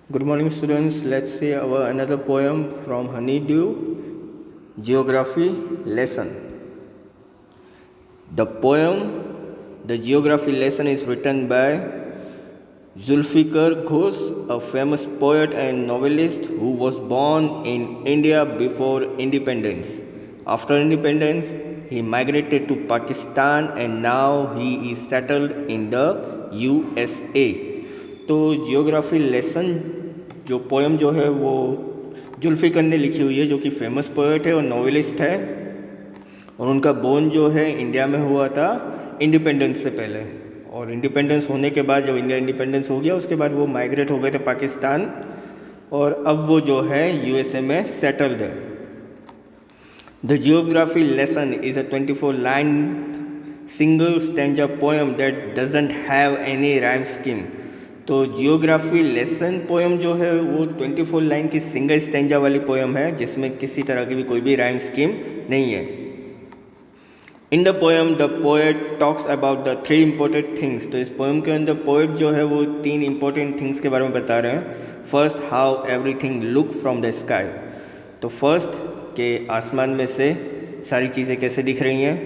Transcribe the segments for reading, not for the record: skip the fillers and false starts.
Good morning, students. Let's see our another poem from Honeydew, Geography Lesson. The Geography Lesson is written by Zulfikar Ghosh, a famous poet and novelist who was born in India before independence. After independence, he migrated to Pakistan and now he is settled in the USA. तो geography lesson जो poem जो है वो जुल्फ़िकर ने लिखी हुई है, जो कि फेमस पोएट है और नॉवेलिस्ट है, और उनका बोर्न जो है इंडिया में हुआ था इंडिपेंडेंस से पहले, और इंडिपेंडेंस होने के बाद जब इंडिया इंडिपेंडेंस हो गया उसके बाद वो माइग्रेट हो गए थे पाकिस्तान, और अब वो जो है यूएसए में सेटल्ड है. The geography lesson is a 24-line single stanza poem that doesn't have any rhyme scheme. तो जियोग्राफी लेसन पोएम जो है वो 24 लाइन की सिंगल स्टैंजा वाली पोएम है जिसमें किसी तरह की भी कोई भी राइम स्कीम नहीं है. In the poem the poet talks about the 3 important things. तो इस पोएम के अंदर पोएट जो है वो 3 इम्पोर्टेंट थिंग्स के बारे में बता रहे हैं. First, how everything look from the sky. तो फर्स्ट के आसमान में से सारी चीज़ें कैसे दिख रही हैं.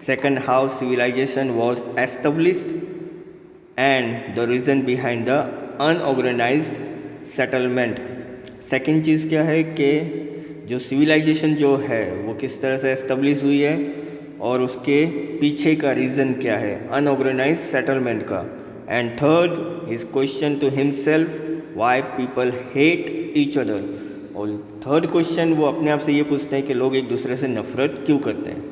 Second, how civilisation was established and the reason behind the unorganised settlement. Second चीज़ क्या है कि जो सिविलाइजेशन जो है वो किस तरह से एस्टेब्लिश हुई है और उसके पीछे का रीज़न क्या है अनऑर्गेनाइज्ड सेटलमेंट का. And third, his question to himself, why people hate each other. और थर्ड क्वेश्चन वो अपने आप से ये पूछते हैं कि लोग एक दूसरे से नफरत क्यों करते हैं.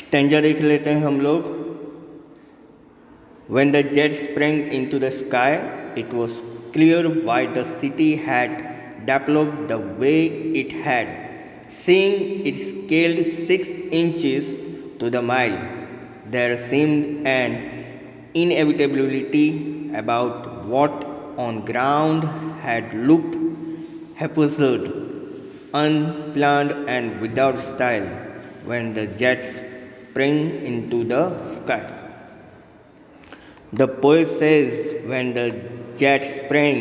स्टैंजा देख लेते हैं हम लोग. When the jet sprang into the sky, it was clear why the city had developed the way it had. Seeing it scaled 6 inches to the mile, there seemed an inevitability about what on ground had looked haphazard, unplanned, and without style when the jet sprang into the sky. The poet says, when the jet sprang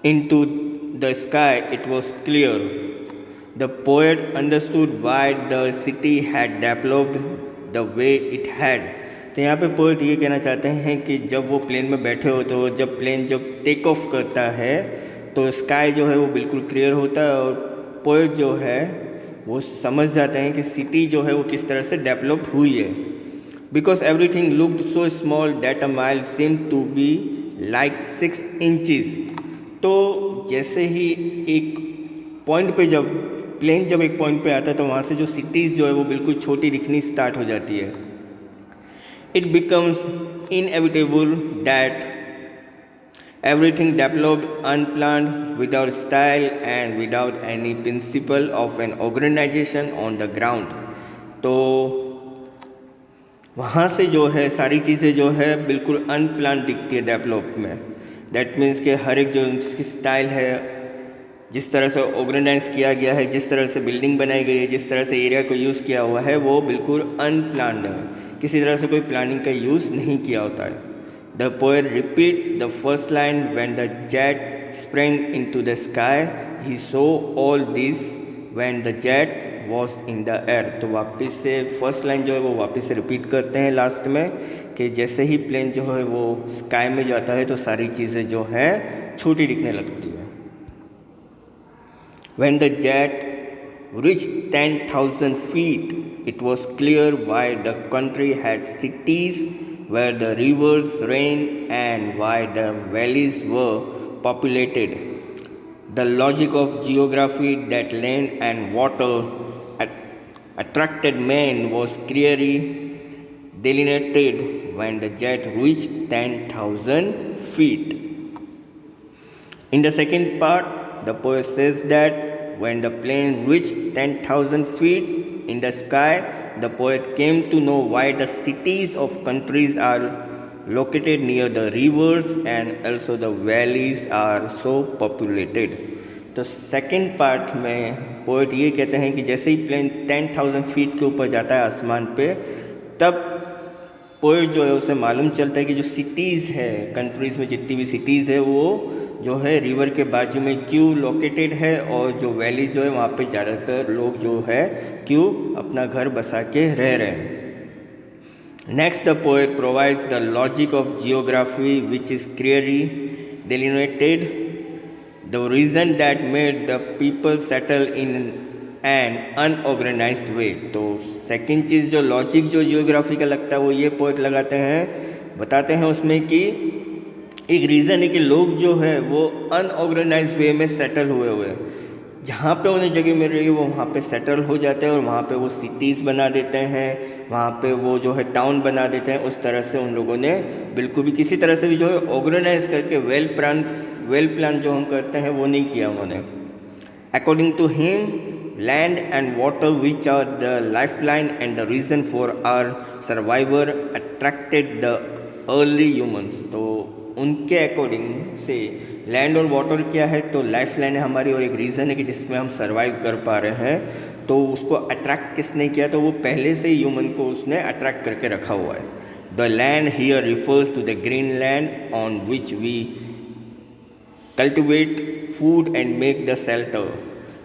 into the sky, it was clear. The poet understood why the city had developed the way it had. तो यहाँ पे poet ये कहना चाहते हैं कि जब वो प्लेन में बैठे हो तो जब प्लेन जब टेक ऑफ करता है तो स्काई जो है वो बिल्कुल क्लियर होता है, और पोएट जो है वो समझ जाते हैं कि सिटी जो है वो किस तरह से डेवलप हुई है. Because everything looked so small that a mile seemed to be like 6 inches. तो जैसे ही एक पॉइंट पे जब प्लेन जब एक पॉइंट पे आता है तो वहाँ से जो सिटीज़ जो है वो बिल्कुल छोटी दिखनी स्टार्ट हो जाती है. It becomes inevitable that everything developed unplanned, without style and without any principle of an organization on the ground. तो वहाँ से जो है सारी चीज़ें जो है बिल्कुल अनप्लान दिखती है डेवलप में. दैट मीन्स कि हर एक जो उसकी स्टाइल है, जिस तरह से ऑर्गेनाइज किया गया है, जिस तरह से बिल्डिंग बनाई गई है, जिस तरह से एरिया को यूज़ किया हुआ है वो बिल्कुल अनप्लान्ड है. किसी तरह से कोई प्लानिंग का यूज़ नहीं किया होता है. The poet repeats the first line, when the jet spring into the sky he so all this when the jet was in the air. तो वापस से फर्स्ट लाइन जो है वो वापस से रिपीट करते हैं लास्ट में कि जैसे ही प्लेन जो है वो स्काई में जाता है तो सारी चीज़ें जो हैं छोटी दिखने लगती है. When the jet reached 10,000 feet, it was clear why the country had cities where the rivers ran and why the valleys were populated. The logic of geography that land and water attracted men was clearly delineated when the jet reached 10,000 feet. In the second part, the poet says that when the plane reached 10,000 feet in the sky, the poet came to know why the cities of countries are located near the rivers and also the valleys are so populated. तो second part में poet ये कहते हैं कि जैसे ही plane 10,000 feet के ऊपर जाता है आसमान पे, तब पोइट जो है उसे मालूम चलता है कि जो सिटीज़ है, कंट्रीज़ में जितनी भी सिटीज़ है वो जो है रिवर के बाजू में क्यों लोकेटेड है, और जो वैलीज जो है वहाँ पे ज़्यादातर लोग जो है क्यों अपना घर बसा के रह रहे हैं। Next the poet provides the logic of geography which is clearly delineated the reason that made the people settle in an unorganized way। तो सेकेंड चीज़ जो लॉजिक जो जियोग्राफी का लगता है वो ये पोएट लगाते हैं, बताते हैं उसमें कि एक रीज़न है कि लोग जो है वो अनऑर्गेनाइज वे में सेटल हुए हैं, जहाँ पे उन्हें जगह मिल रही है वो वहाँ पे सेटल हो जाते हैं और वहाँ पे वो सिटीज़ बना देते हैं, वहाँ पे वो जो है टाउन बना देते हैं। उस तरह से उन लोगों ने बिल्कुल भी किसी तरह से भी जो है ऑर्गेनाइज करके वेल प्लान जो हम करते हैं वो नहीं किया उन्होंने। According to him land and water which are the life line and the reason for our survivor attracted the early humans. तो उनके अकॉर्डिंग से लैंड और वाटर क्या है, तो लाइफ लाइन है हमारी और एक रीज़न है कि जिसमें हम सर्वाइव कर पा रहे हैं। तो उसको अट्रैक्ट किसने किया, तो वो पहले से ही ह्यूमन को उसने अट्रैक्ट करके रखा हुआ है। The land here refers to the green land on which we cultivate food and make the shelter.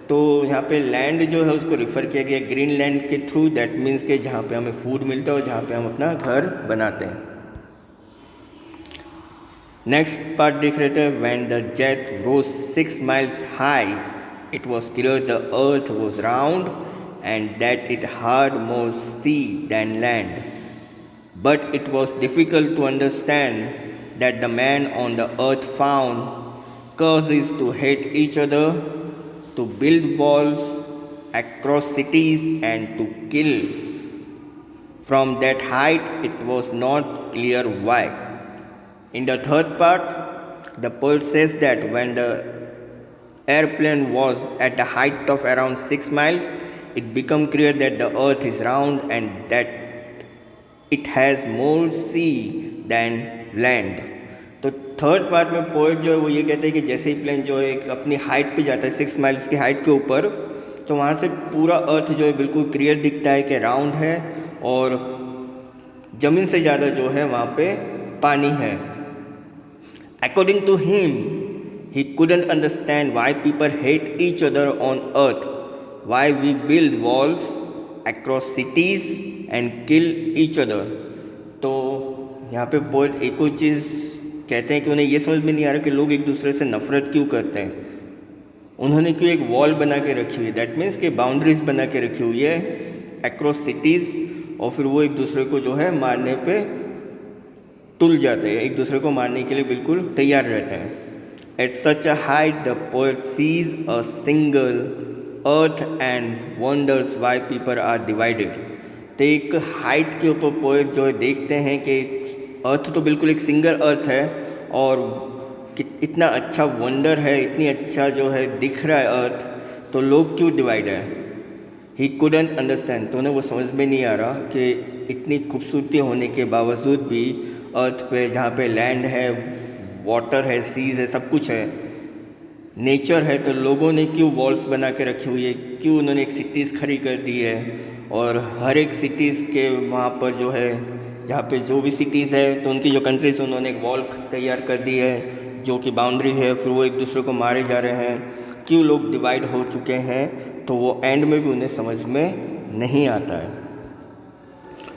तो यहाँ पे लैंड जो है उसको रिफ़र किया गया ग्रीन लैंड के थ्रू, दैट मीन्स के जहाँ पे हमें फूड मिलता है और जहाँ पे हम अपना घर बनाते हैं। नेक्स्ट पार्ट देख रहे थे, when the jet rose 6 miles high it was clear the earth was round and that it had more sea than land, but it was difficult to understand that the man on the earth found causes to hate each other, to build walls across cities and to kill. From that height, it was not clear why. In the third part, the poet says that when the airplane was at a height of around 6 miles, it became clear that the earth is round and that it has more sea than land. तो third part में poet जो है वो ये कहते हैं कि जैसे ही प्लेन जो है अपनी हाइट पे जाता है 6 miles की हाइट के ऊपर, तो वहाँ से पूरा अर्थ जो है बिल्कुल क्लियर दिखता है कि राउंड है और ज़मीन से ज़्यादा जो है वहाँ पे पानी है। According to him, he couldn't understand why people hate each other on earth, why we build walls across cities and kill each other। तो यहाँ पे पोएट एक और चीज़ कहते हैं कि उन्हें ये समझ में नहीं आ रहा कि लोग एक दूसरे से नफ़रत क्यों करते हैं। उन्होंने क्यों एक वॉल बना के रखी हुई है, दैट मीन्स कि बाउंड्रीज बना के रखी हुई है अक्रॉस सिटीज़, और फिर वो एक दूसरे को जो है मारने पे तुल जाते हैं, एक दूसरे को मारने के लिए बिल्कुल तैयार रहते हैं। At such a height the poet sees a single earth and wonders why people are divided. तो एक हाइट के ऊपर पोएट जो है देखते हैं कि अर्थ तो बिल्कुल एक सिंगल अर्थ है और इतना अच्छा वंडर है, इतनी अच्छा जो है दिख रहा है अर्थ, तो लोग क्यों डिवाइड है। ही कुडंट अंडरस्टैंड, तो उन्हें वो समझ में नहीं आ रहा कि इतनी खूबसूरती होने के बावजूद भी अर्थ पे जहाँ पे लैंड है, वाटर है, सीज है, सब कुछ है, नेचर है, तो लोगों ने क्यों वॉल्स बना के रखी हुई है, क्यों उन्होंने एक सिटीज़ खड़ी कर दी है और हर एक सिटीज़ के वहाँ पर जो है जहाँ पे जो भी सिटीज़ है तो उनकी जो कंट्रीज उन्होंने एक वॉल तैयार कर दी है जो कि बाउंड्री है, फिर वो एक दूसरे को मारे जा रहे हैं, क्यों लोग डिवाइड हो चुके हैं, तो वो एंड में भी उन्हें समझ में नहीं आता है।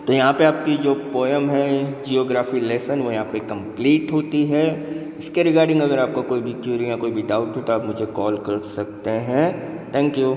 तो यहाँ पे आपकी जो पोएम है जियोग्राफी लेसन वो यहाँ पे कंप्लीट होती है। इसके रिगार्डिंग अगर आपका कोई भी क्वेरी या कोई भी डाउट हो तो आप मुझे कॉल कर सकते हैं। Thank you.